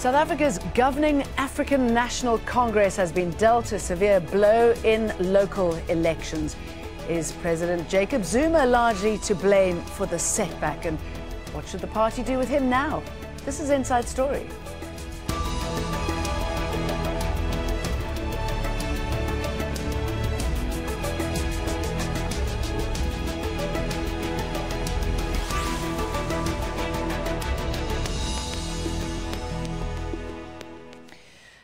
South Africa's governing African National Congress has been dealt a severe blow in local elections. Is President Jacob Zuma largely to blame for the setback? And what should the party do with him now? This is Inside Story.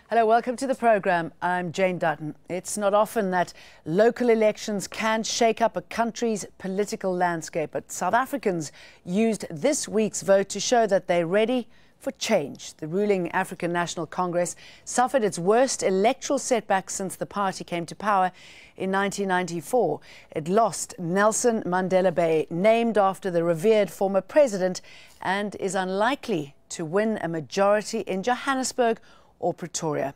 Hello, welcome to the programme. I'm Jane Dutton. It's not often that local elections can shake up a country's political landscape, but South Africans used this week's vote to show that they're ready for change. The ruling African National Congress suffered its worst electoral setback since the party came to power in 1994. It lost Nelson Mandela Bay, named after the revered former president, and is unlikely to win a majority in Johannesburg or Pretoria.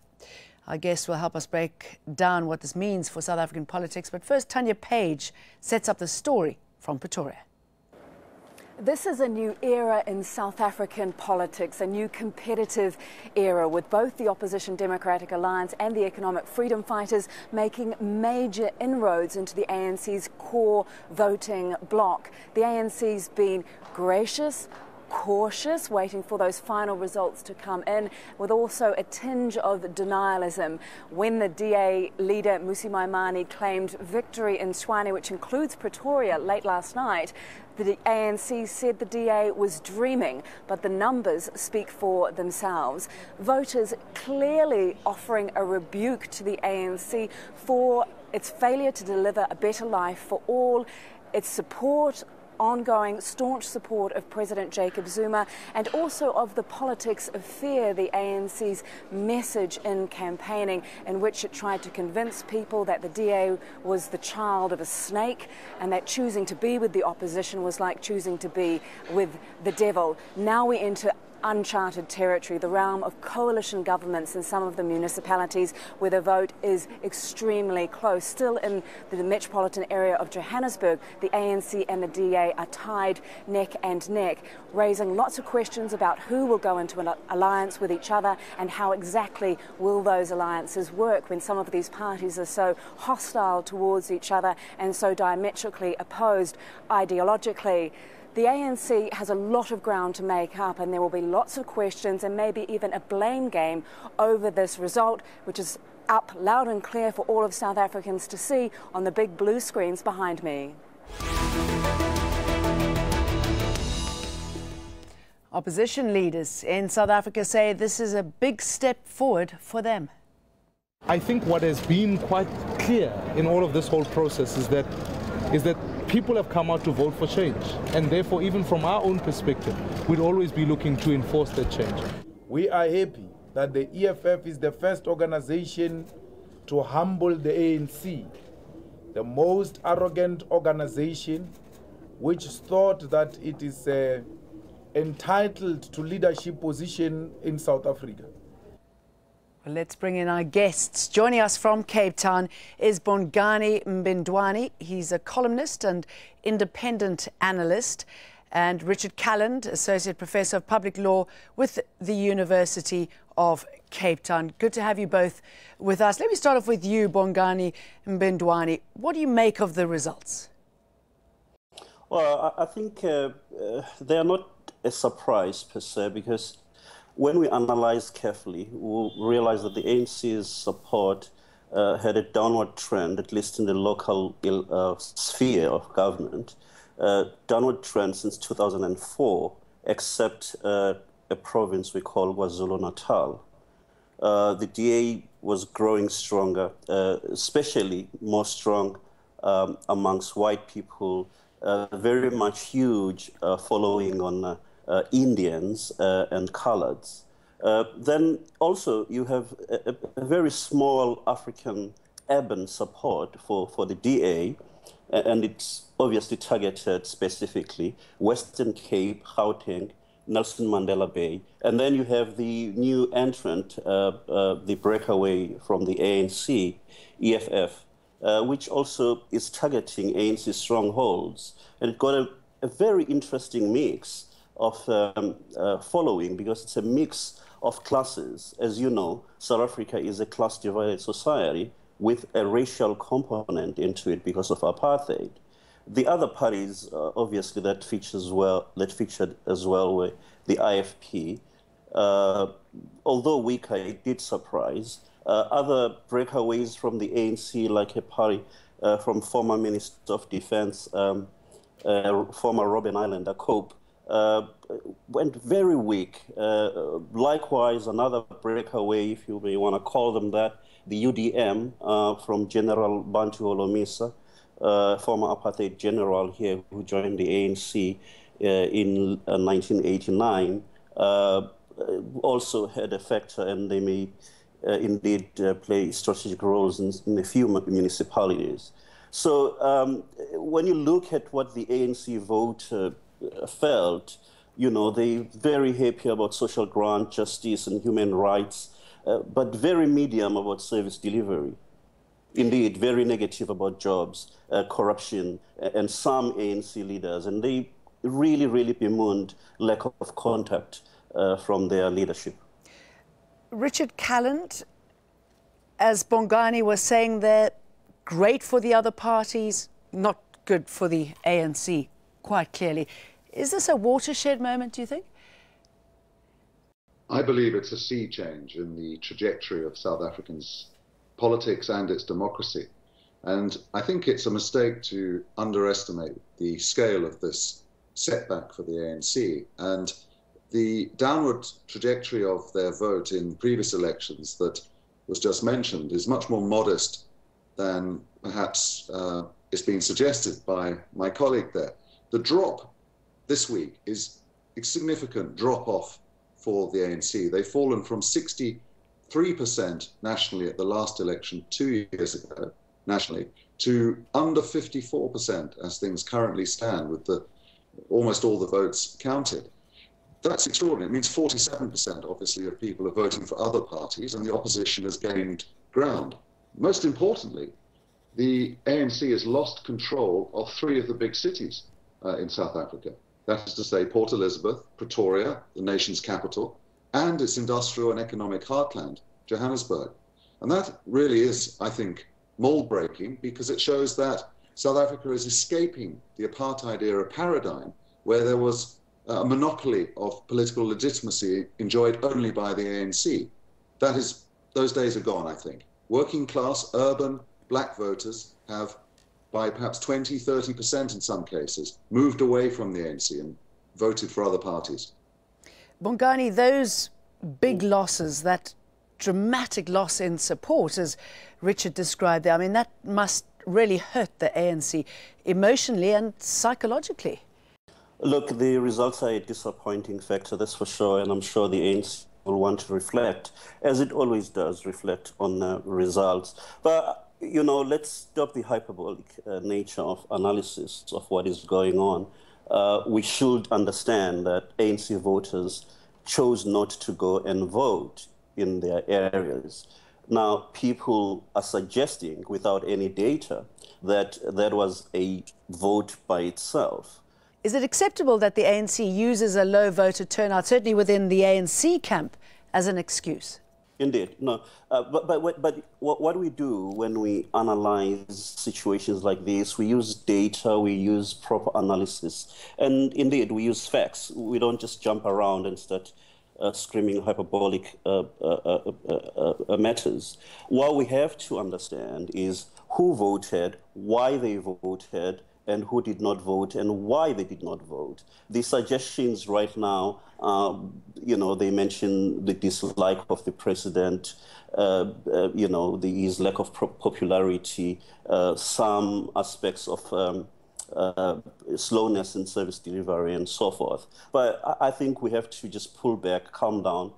Our guest will help us break down what this means for South African politics. But first, Tanya Page sets up the story from Pretoria. This is a new era in South African politics, a new competitive era with both the opposition Democratic Alliance and the economic freedom fighters making major inroads into the ANC's core voting bloc. The ANC's been gracious, cautious, waiting for those final results to come in, with also a tinge of denialism. When the DA leader Mmusi Maimane claimed victory in Tshwane, which includes Pretoria, late last night, the ANC said the DA was dreaming, but the numbers speak for themselves. Voters clearly offering a rebuke to the ANC for its failure to deliver a better life for all, its support, ongoing staunch support of President Jacob Zuma, and also of the politics of fear, the ANC's message in campaigning, in which it tried to convince people that the DA was the child of a snake and that choosing to be with the opposition was like choosing to be with the devil. Now we enter uncharted territory, the realm of coalition governments in some of the municipalities where the vote is extremely close. Still in the metropolitan area of Johannesburg, the ANC and the DA are tied neck and neck, raising lots of questions about who will go into an alliance with each other and how exactly will those alliances work when some of these parties are so hostile towards each other and so diametrically opposed ideologically. The ANC has a lot of ground to make up, and there will be lots of questions and maybe even a blame game over this result, which is up loud and clear for all of South Africans to see on the big blue screens behind me. Opposition leaders in South Africa say this is a big step forward for them. I think what has been quite clear in all of this whole process is that people have come out to vote for change, and therefore, even from our own perspective, we'd always be looking to enforce that change. We are happy that the EFF is the first organization to humble the ANC, the most arrogant organization which thought that it is entitled to leadership position in South Africa. Well, let's bring in our guests. Joining us from Cape Town is Bongani Mbindwane. He's a columnist and independent analyst. And Richard Calland, Associate Professor of Public Law with the University of Cape Town. Good to have you both with us. Let me start off with you, Bongani Mbindwane. What do you make of the results? Well, I think they are not a surprise per se, because when we analyze carefully, we'll realize that the ANC's support had a downward trend, at least in the local sphere of government, downward trend since 2004, except a province we call KwaZulu-Natal. The DA was growing stronger, especially more strong amongst white people, very much huge following on Indians and Collards. Then also you have a very small African urban support for the DA, and it's obviously targeted specifically Western Cape, Gauteng, Nelson Mandela Bay. And then you have the new entrant, the breakaway from the ANC, EFF, which also is targeting ANC strongholds. And it got a very interesting mix following, because it's a mix of classes. As you know, South Africa is a class-divided society with a racial component into it because of apartheid. The other parties, obviously, that featured as well were the IFP. Although weaker, it did surprise. Other breakaways from the ANC, like a party from former Minister of Defense, former Robben Islander Cope, went very weak. Likewise, another breakaway, if you may want to call them that, the UDM from General Bantu Holomisa, former apartheid general here who joined the ANC in 1989, also had a factor, and they may indeed play strategic roles in a few municipalities. So when you look at what the ANC vote felt, you know, they're very happy about social grant, justice, and human rights, but very medium about service delivery. Indeed, very negative about jobs, corruption, and some ANC leaders. And they really, really bemoaned lack of contact from their leadership. Richard, Calland, as Bongani was saying there, great for the other parties, not good for the ANC, quite clearly. Is this a watershed moment, do you think? I believe it's a sea change in the trajectory of South Africa's politics and its democracy. And I think it's a mistake to underestimate the scale of this setback for the ANC. And the downward trajectory of their vote in previous elections that was just mentioned is much more modest than perhaps is being suggested by my colleague there. The drop this week is a significant drop-off for the ANC. They've fallen from 63% nationally at the last election 2 years ago, nationally, to under 54% as things currently stand, with almost all the votes counted. That's extraordinary. It means 47%, obviously, of people are voting for other parties, and the opposition has gained ground. Most importantly, the ANC has lost control of 3 of the big cities in South Africa. That is to say, Port Elizabeth, Pretoria, the nation's capital, and its industrial and economic heartland, Johannesburg. And that really is, I think, mold-breaking, because it shows that South Africa is escaping the apartheid era paradigm, where there was a monopoly of political legitimacy enjoyed only by the ANC. Those days are gone, I think. Working class, urban, black voters have, by perhaps 20, 30% in some cases, moved away from the ANC and voted for other parties. Bongani, those big losses, that dramatic loss in support, as Richard described there, I mean, that must really hurt the ANC emotionally and psychologically. Look, the results are a disappointing factor, that's for sure, and I'm sure the ANC will want to reflect, as it always does, reflect on results. But you know, let's stop the hyperbolic nature of analysis of what is going on. We should understand that ANC voters chose not to go and vote in their areas. Now, people are suggesting, without any data, that that was a vote by itself. Is it acceptable that the ANC uses a low voter turnout, certainly within the ANC camp, as an excuse? Indeed, no. But what we do when we analyze situations like this, we use data, we use proper analysis, and indeed we use facts. We don't just jump around and start screaming hyperbolic matters. What we have to understand is who voted, why they voted, and who did not vote and why they did not vote. The suggestions right now, you know, they mention the dislike of the president, you know, his lack of popularity, some aspects of slowness in service delivery and so forth. But I think we have to just pull back, calm down,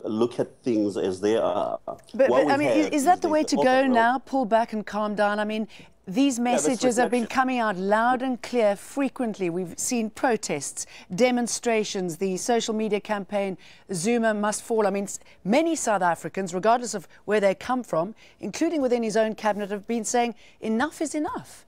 look at things as they are. But I mean, is that the way to go now, pull back and calm down? I mean, these messages have been coming out loud and clear frequently. We've seen protests, demonstrations, the social media campaign, Zuma must fall. I mean, many South Africans, regardless of where they come from, including within his own cabinet, have been saying enough is enough.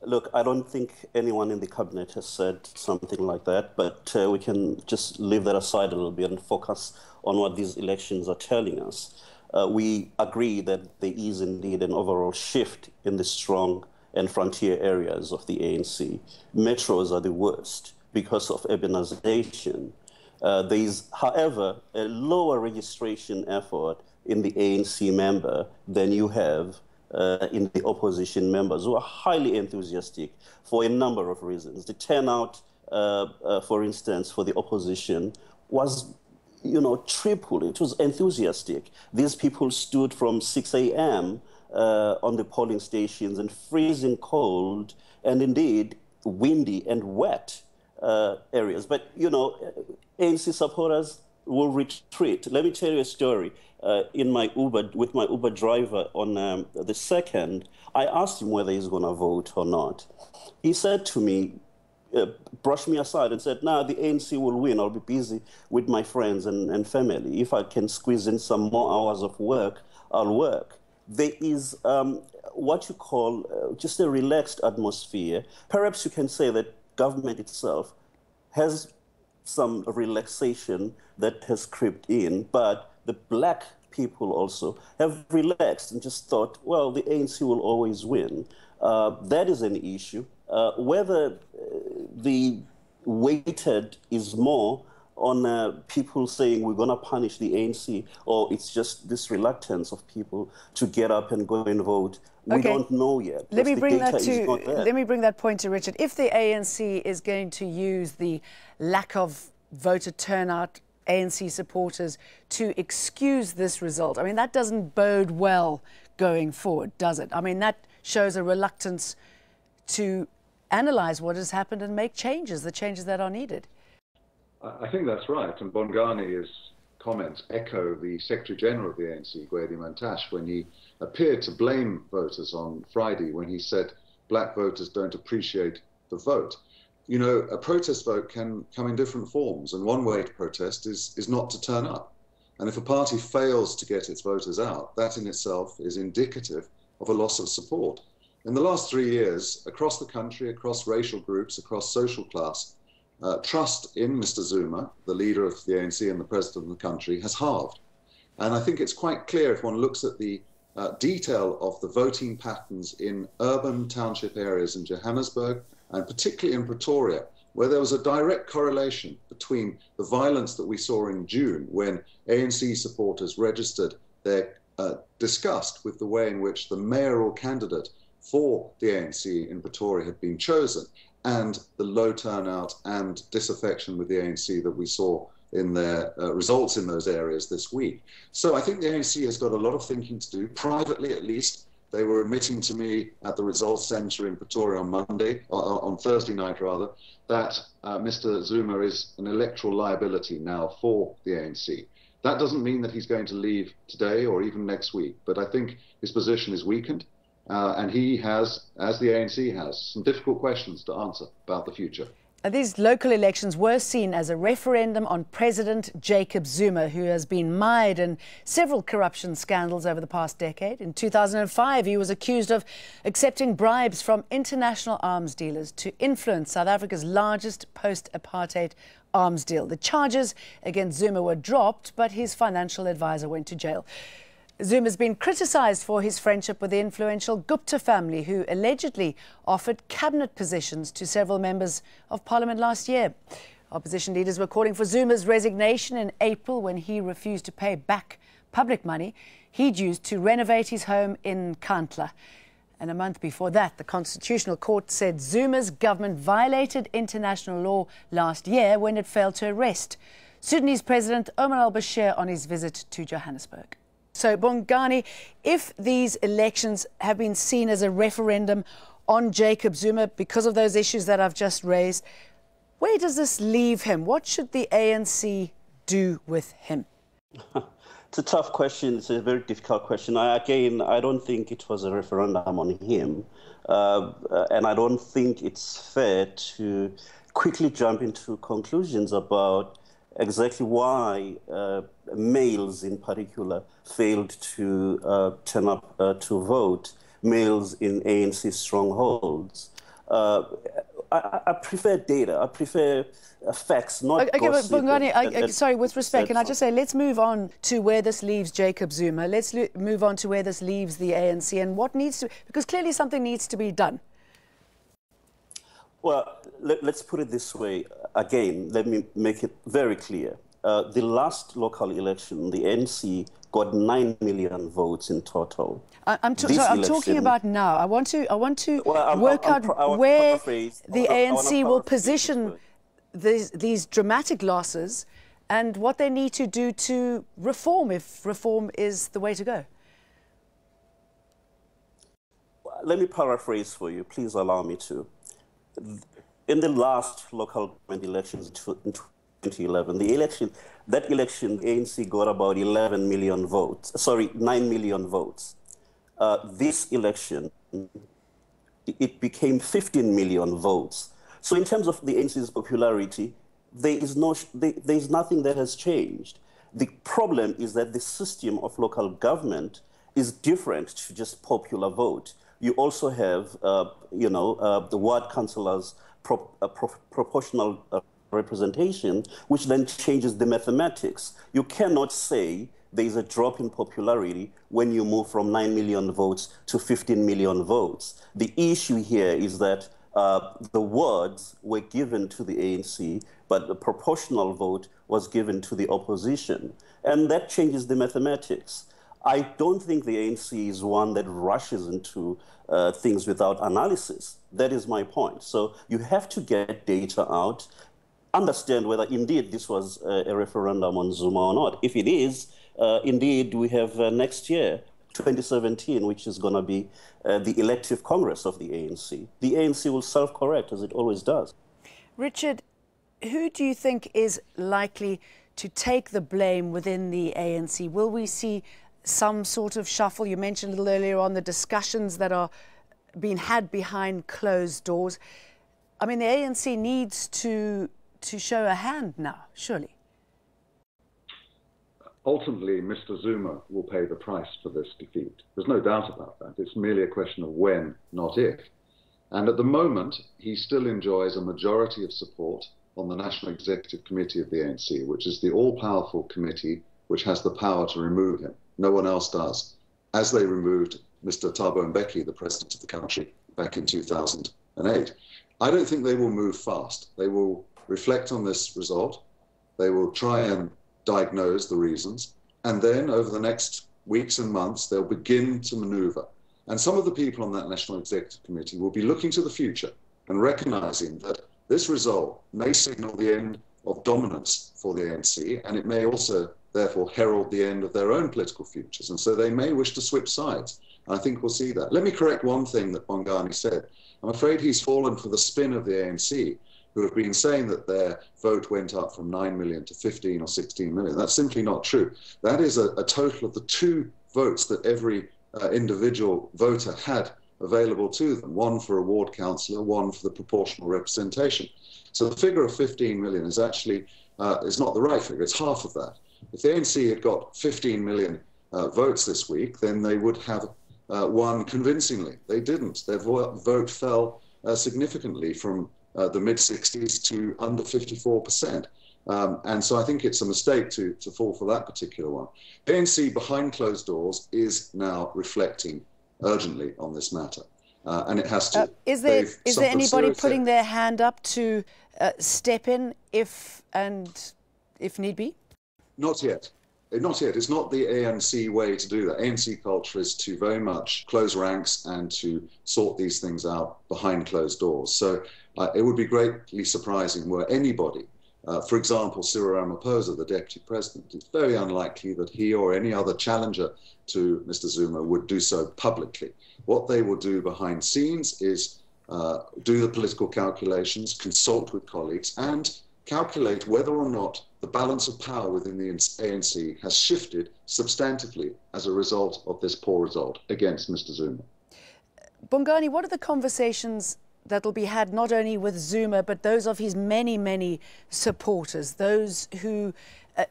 Look, I don't think anyone in the cabinet has said something like that, but we can just leave that aside a little bit and focus on what these elections are telling us. We agree that there is indeed an overall shift in the strong and frontier areas of the ANC. Metros are the worst because of urbanization. There is, however, a lower registration effort in the ANC member than you have in the opposition members, who are highly enthusiastic for a number of reasons. The turnout, for instance, for the opposition was, triple. It was enthusiastic. These people stood from 6 a.m. On the polling stations in freezing cold and indeed windy and wet areas. But, ANC supporters will retreat. Let me tell you a story. In my Uber, with my Uber driver on the 2nd, I asked him whether he's going to vote or not. He said to me, brushed me aside and said, "No, the ANC will win. I'll be busy with my friends and family. If I can squeeze in some more hours of work, I'll work." There is what you call just a relaxed atmosphere. Perhaps you can say that government itself has some relaxation that has crept in, but the black people also have relaxed and just thought, well, the ANC will always win. That is an issue. Whether the weighted is more on people saying we're going to punish the ANC, or it's just this reluctance of people to get up and go and vote, we don't know yet. Let me bring that point to Richard. If the ANC is going to use the lack of voter turnout, ANC supporters, to excuse this result, I mean, that doesn't bode well going forward, does it? I mean, that shows a reluctance to analyse what has happened and make changes, the changes that are needed. I think that's right. And Bongani's comments echo the Secretary General of the ANC, Gwede Mantashe, when he appeared to blame voters on Friday when he said black voters don't appreciate the vote. You know, a protest vote can come in different forms, and one way to protest is not to turn up. And if a party fails to get its voters out, that in itself is indicative of a loss of support. In the last 3 years, across the country, across racial groups, across social class, trust in Mr. Zuma, the leader of the ANC and the president of the country, has halved. And I think it's quite clear if one looks at the detail of the voting patterns in urban township areas in Johannesburg, and particularly in Pretoria, where there was a direct correlation between the violence that we saw in June when ANC supporters registered their disgust with the way in which the mayoral candidate for the ANC in Pretoria had been chosen, and the low turnout and disaffection with the ANC that we saw in their results in those areas this week. So I think the ANC has got a lot of thinking to do, privately at least. They were admitting to me at the results centre in Pretoria on Thursday night rather, that Mr. Zuma is an electoral liability now for the ANC. That doesn't mean that he's going to leave today or even next week, but I think his position is weakened. And he has, as the ANC has, some difficult questions to answer about the future. These local elections were seen as a referendum on President Jacob Zuma, who has been mired in several corruption scandals over the past decade. In 2005, he was accused of accepting bribes from international arms dealers to influence South Africa's largest post-apartheid arms deal. The charges against Zuma were dropped, but his financial advisor went to jail. Zuma's been criticised for his friendship with the influential Gupta family, who allegedly offered cabinet positions to several members of parliament last year. Opposition leaders were calling for Zuma's resignation in April when he refused to pay back public money he'd used to renovate his home in Calland. And a month before that, the Constitutional Court said Zuma's government violated international law last year when it failed to arrest Sudanese President Omar al-Bashir on his visit to Johannesburg. So, Bongani, if these elections have been seen as a referendum on Jacob Zuma because of those issues that I've just raised, where does this leave him? What should the ANC do with him? It's a tough question. It's a very difficult question. I don't think it was a referendum on him. And I don't think it's fair to quickly jump into conclusions about exactly why males in particular failed to turn up to vote, males in ANC strongholds. I prefer data. I prefer facts, not okay, but gossip. Bongani, sorry, with respect, can I just say, let's move on to where this leaves Jacob Zuma. Let's move on to where this leaves the ANC and what needs to, because clearly something needs to be done. Well, let's put it this way. Again, let me make it very clear. The last local election, the ANC got 9 million votes in total. I'm talking about now. I want to work out where the ANC will position these dramatic losses and what they need to do to reform, if reform is the way to go. Let me paraphrase for you. Please allow me to. In the last local government elections in 2011, that election, the ANC got about 11 million votes. Sorry, 9 million votes. This election, it became 15 million votes. So in terms of the ANC's popularity, there is nothing that has changed. The problem is that the system of local government is different to just popular vote. You also have, the ward councillors' proportional representation, which then changes the mathematics. You cannot say there is a drop in popularity when you move from 9 million votes to 15 million votes. The issue here is that the wards were given to the ANC, but the proportional vote was given to the opposition. And that changes the mathematics. I don't think the ANC is one that rushes into things without analysis. That is my point. So you have to get data out, understand whether indeed this was a referendum on Zuma or not. If it is, indeed, we have next year, 2017, which is going to be the elective Congress of the ANC. The ANC will self-correct, as it always does. Richard, who do you think is likely to take the blame within the ANC? Will we see some sort of shuffle? You mentioned a little earlier on the discussions that are being had behind closed doors. I mean, the ANC needs to show a hand now, surely. Ultimately, Mr. Zuma will pay the price for this defeat. There's no doubt about that. It's merely a question of when, not if. And at the moment, he still enjoys a majority of support on the National Executive Committee of the ANC, which is the all-powerful committee which has the power to remove him. No one else does. As they removed Mr. Thabo Mbeki, the president of the country, back in 2008. I don't think they will move fast. They will reflect on this result. They will try and diagnose the reasons. And then over the next weeks and months, they'll begin to maneuver. And some of the people on that National Executive Committee will be looking to the future and recognizing that this result may signal the end of dominance for the ANC, and it may also therefore herald the end of their own political futures. And so they may wish to switch sides. And I think we'll see that. Let me correct one thing that Bongani said. I'm afraid he's fallen for the spin of the ANC, who have been saying that their vote went up from 9 million to 15 or 16 million. That's simply not true. That is a total of the 2 votes that every individual voter had available to them, one for a ward councillor, one for the proportional representation. So the figure of 15 million is actually is not the right figure. It's half of that. If the ANC had got 15 million votes this week, then they would have won convincingly. They didn't. Their vote fell significantly from the mid-60s to under 54%. And so I think it's a mistake to fall for that particular one. ANC behind closed doors is now reflecting urgently on this matter. And it has to. Is there anybody putting their hand up to step in if need be? Not yet. Not yet. It's not the ANC way to do that. ANC culture is to very much close ranks and to sort these things out behind closed doors. So it would be greatly surprising were anybody, for example, Cyril Ramaphosa, the deputy president, it's very unlikely that he or any other challenger to Mr. Zuma would do so publicly. What they will do behind scenes is do the political calculations, consult with colleagues, and calculate whether or not the balance of power within the ANC has shifted substantively as a result of this poor result against Mr. Zuma. Bongani, what are the conversations that will be had not only with Zuma, but those of his many, many supporters, those who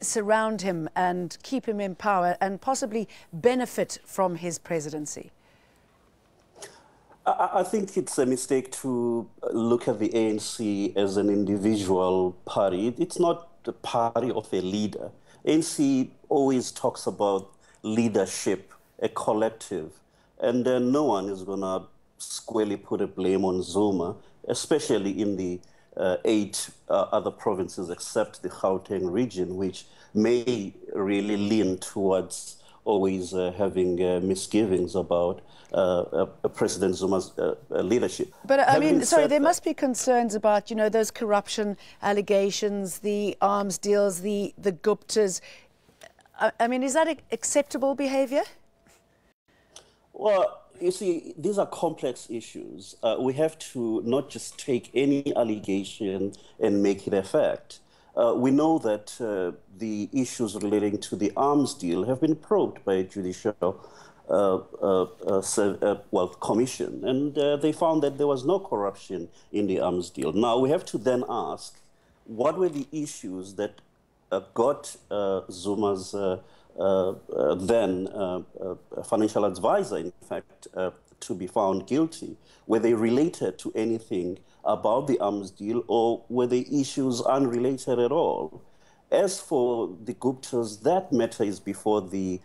surround him and keep him in power and possibly benefit from his presidency? I think it's a mistake to look at the ANC as an individual party. It's not the party of a leader. ANC always talks about leadership, a collective, and no one is going to squarely put a blame on Zuma, especially in the 8 other provinces except the Gauteng region, which may really lean towards always having misgivings about President Zuma's leadership. But I mean, sorry, there must be concerns about, you know, those corruption allegations, the arms deals, the Guptas. I mean, is that acceptable behavior? Well, you see, these are complex issues. We have to not just take any allegation and make it a fact. We know that the issues relating to the arms deal have been probed by a judicial commission, and they found that there was no corruption in the arms deal. Now, we have to then ask, what were the issues that got Zuma's then financial advisor, in fact, to be found guilty? Were they related to anything about the arms deal, or were the issues unrelated at all? As for the Guptas, that matter is before the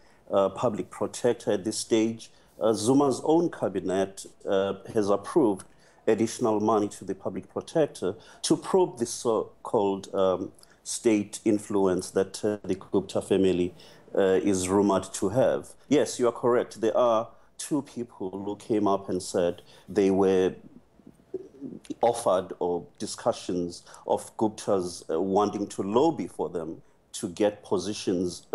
public protector at this stage. Zuma's own cabinet has approved additional money to the public protector to probe the so-called state influence that the Gupta family is rumored to have. Yes, you are correct. There are 2 people who came up and said they were offered or discussions of Guptas wanting to lobby for them to get positions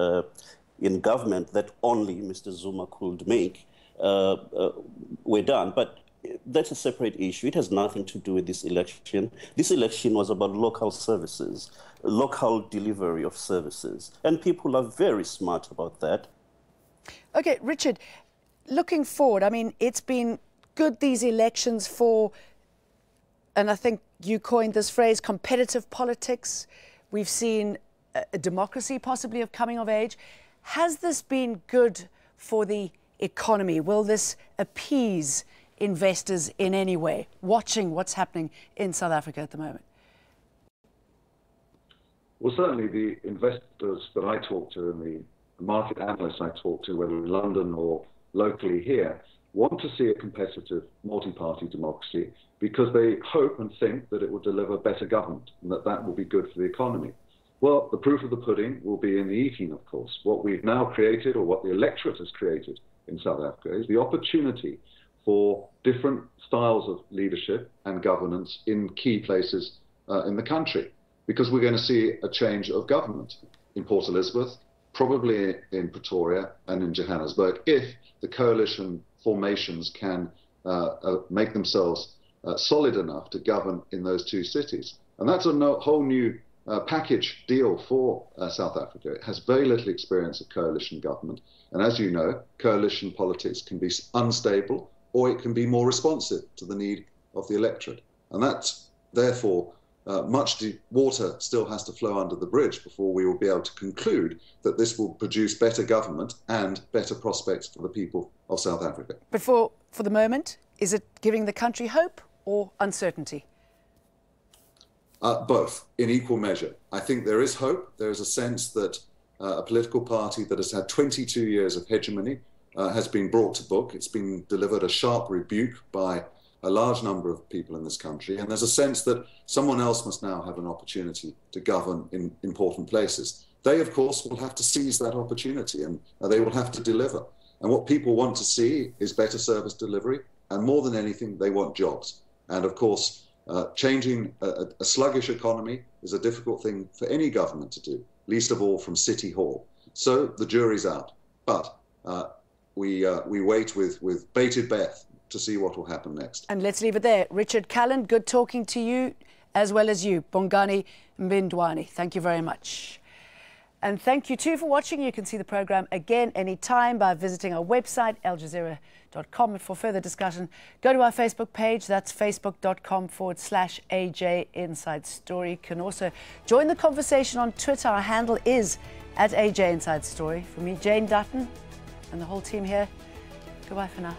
in government that only Mr. Zuma could make were done. But that's a separate issue. It has nothing to do with this election. This election was about local services, local delivery of services. And people are very smart about that. Okay, Richard, looking forward, I mean, it's been good, these elections, for, and I think you coined this phrase, competitive politics. We've seen a democracy possibly of coming of age. Has this been good for the economy? Will this appease investors in any way, watching what's happening in South Africa at the moment? Well, certainly the investors that I talk to and the market analysts I talk to, whether in London or locally here, want to see a competitive multi-party democracy because they hope and think that it will deliver better government and that that will be good for the economy. Well, the proof of the pudding will be in the eating, of course. What we've now created, or what the electorate has created in South Africa, is the opportunity for different styles of leadership and governance in key places in the country, because we're going to see a change of government in Port Elizabeth, probably in Pretoria and in Johannesburg, if the coalition formations can make themselves solid enough to govern in those 2 cities. And that's a whole new package deal for South Africa. It has very little experience of coalition government. And as you know, coalition politics can be unstable, or it can be more responsive to the need of the electorate. And that's, therefore, much water still has to flow under the bridge before we will be able to conclude that this will produce better government and better prospects for the people of South Africa. But for the moment, is it giving the country hope or uncertainty? Both, in equal measure. I think there is hope. There is a sense that a political party that has had 22 years of hegemony has been brought to book. It's been delivered a sharp rebuke by a large number of people in this country. And there's a sense that someone else must now have an opportunity to govern in important places. They, of course, will have to seize that opportunity, and they will have to deliver. And what people want to see is better service delivery. And more than anything, they want jobs. And of course, changing a sluggish economy is a difficult thing for any government to do, least of all from City Hall. So the jury's out. But we wait with bated breath to see what will happen next. And let's leave it there. Richard Calland, good talking to you, as well as you, Bongani Mbindwane. Thank you very much. And thank you too for watching. You can see the programme again anytime by visiting our website, aljazeera.com. And for further discussion, go to our Facebook page. That's facebook.com/AJ Inside Story. You can also join the conversation on Twitter. Our handle is @AJ Inside Story. For me, Jane Dutton, and the whole team here, goodbye for now.